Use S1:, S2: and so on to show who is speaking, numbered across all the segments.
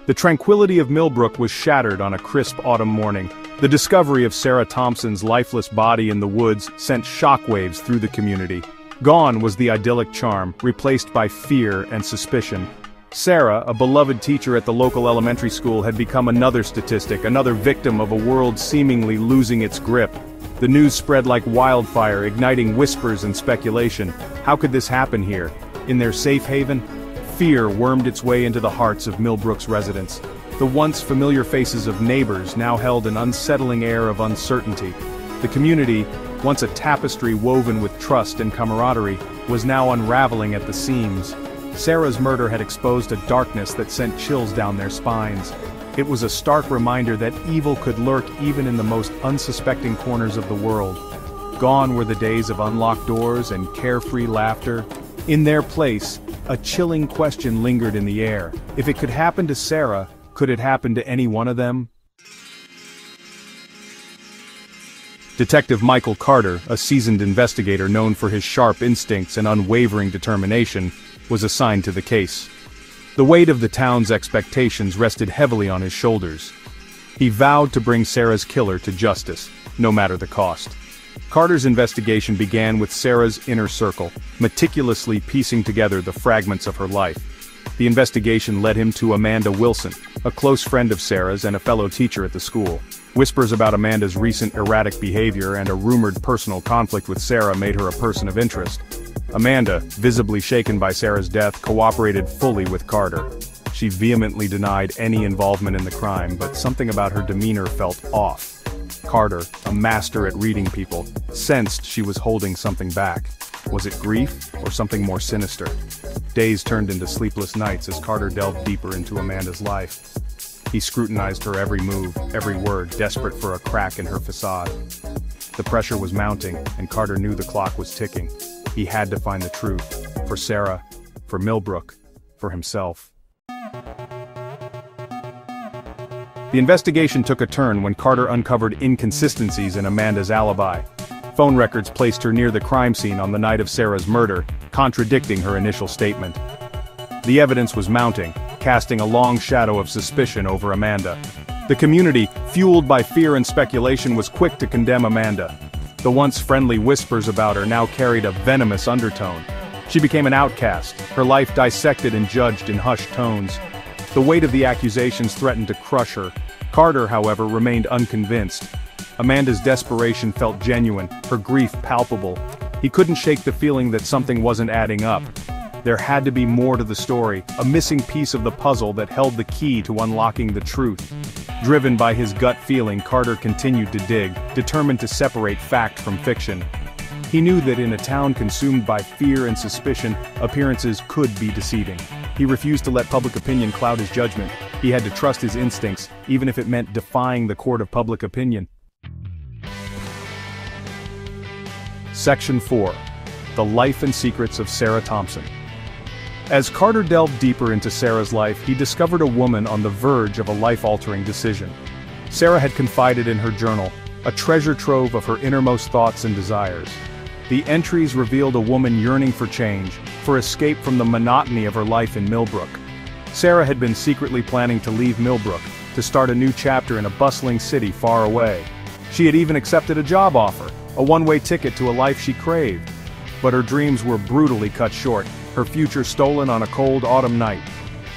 S1: The tranquility of Millbrook was shattered on a crisp autumn morning. The discovery of Sarah Thompson's lifeless body in the woods sent shockwaves through the community. Gone was the idyllic charm, replaced by fear and suspicion. Sarah, a beloved teacher at the local elementary school, had become another statistic, another victim of a world seemingly losing its grip. The news spread like wildfire, igniting whispers and speculation. How could this happen here? In their safe haven? Fear wormed its way into the hearts of Millbrook's residents. The once familiar faces of neighbors now held an unsettling air of uncertainty. The community, once a tapestry woven with trust and camaraderie, was now unraveling at the seams. Sarah's murder had exposed a darkness that sent chills down their spines. It was a stark reminder that evil could lurk even in the most unsuspecting corners of the world. Gone were the days of unlocked doors and carefree laughter. In their place, a chilling question lingered in the air. If it could happen to Sarah, could it happen to any one of them? Detective Michael Carter, a seasoned investigator known for his sharp instincts and unwavering determination, was assigned to the case. The weight of the town's expectations rested heavily on his shoulders. He vowed to bring Sarah's killer to justice, no matter the cost. Carter's investigation began with Sarah's inner circle, meticulously piecing together the fragments of her life. The investigation led him to Amanda Wilson, a close friend of Sarah's and a fellow teacher at the school. Whispers about Amanda's recent erratic behavior and a rumored personal conflict with Sarah made her a person of interest. Amanda, visibly shaken by Sarah's death, cooperated fully with Carter. She vehemently denied any involvement in the crime, but something about her demeanor felt off. Carter, a master at reading people, sensed she was holding something back. Was it grief, or something more sinister? Days turned into sleepless nights as Carter delved deeper into Amanda's life. He scrutinized her every move, every word, desperate for a crack in her facade. The pressure was mounting, and Carter knew the clock was ticking. He had to find the truth, for Sarah, for Millbrook, for himself. The investigation took a turn when Carter uncovered inconsistencies in Amanda's alibi. Phone records placed her near the crime scene on the night of Sarah's murder, contradicting her initial statement. The evidence was mounting, casting a long shadow of suspicion over Amanda. The community, fueled by fear and speculation, was quick to condemn Amanda. The once friendly whispers about her now carried a venomous undertone. She became an outcast, her life dissected and judged in hushed tones. The weight of the accusations threatened to crush her. Carter, however, remained unconvinced. Amanda's desperation felt genuine, her grief palpable. He couldn't shake the feeling that something wasn't adding up. There had to be more to the story, a missing piece of the puzzle that held the key to unlocking the truth. Driven by his gut feeling, Carter continued to dig, determined to separate fact from fiction. He knew that in a town consumed by fear and suspicion, appearances could be deceiving. He refused to let public opinion cloud his judgment. He had to trust his instincts, even if it meant defying the court of public opinion. Section 4. The Life and Secrets of Sarah Thompson. As Carter delved deeper into Sarah's life, he discovered a woman on the verge of a life-altering decision. Sarah had confided in her journal, a treasure trove of her innermost thoughts and desires. The entries revealed a woman yearning for change, for escape from the monotony of her life in Millbrook. Sarah had been secretly planning to leave Millbrook, to start a new chapter in a bustling city far away. She had even accepted a job offer, a one-way ticket to a life she craved. But her dreams were brutally cut short, her future stolen on a cold autumn night.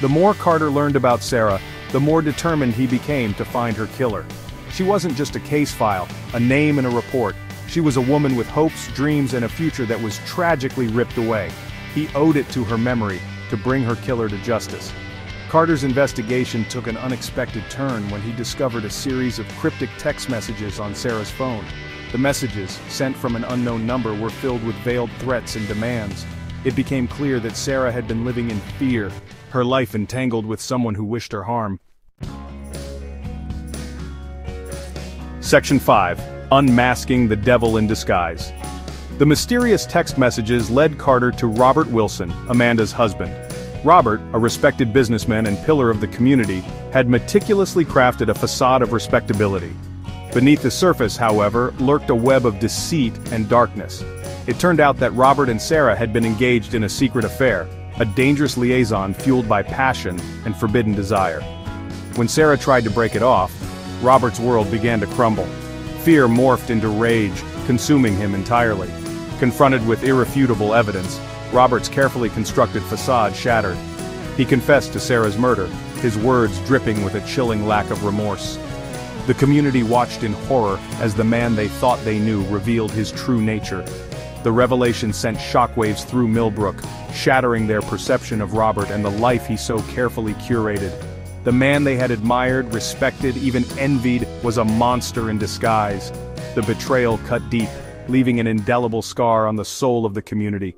S1: The more Carter learned about Sarah, the more determined he became to find her killer. She wasn't just a case file, a name in a report. She was a woman with hopes, dreams, and a future that was tragically ripped away. He owed it to her memory to bring her killer to justice. Carter's investigation took an unexpected turn when he discovered a series of cryptic text messages on Sarah's phone. The messages, sent from an unknown number, were filled with veiled threats and demands. It became clear that Sarah had been living in fear, her life entangled with someone who wished her harm. Section 5. Unmasking the Devil in Disguise. The mysterious text messages led Carter to Robert Wilson, Amanda's husband. Robert, a respected businessman and pillar of the community, had meticulously crafted a facade of respectability. Beneath the surface, however, lurked a web of deceit and darkness. It turned out that Robert and Sarah had been engaged in a secret affair, a dangerous liaison fueled by passion and forbidden desire. When Sarah tried to break it off, Robert's world began to crumble. Fear morphed into rage, consuming him entirely. Confronted with irrefutable evidence, Robert's carefully constructed facade shattered. He confessed to Sarah's murder, his words dripping with a chilling lack of remorse. The community watched in horror as the man they thought they knew revealed his true nature. The revelation sent shockwaves through Millbrook, shattering their perception of Robert and the life he so carefully curated. The man they had admired, respected, even envied, was a monster in disguise. The betrayal cut deep, leaving an indelible scar on the soul of the community.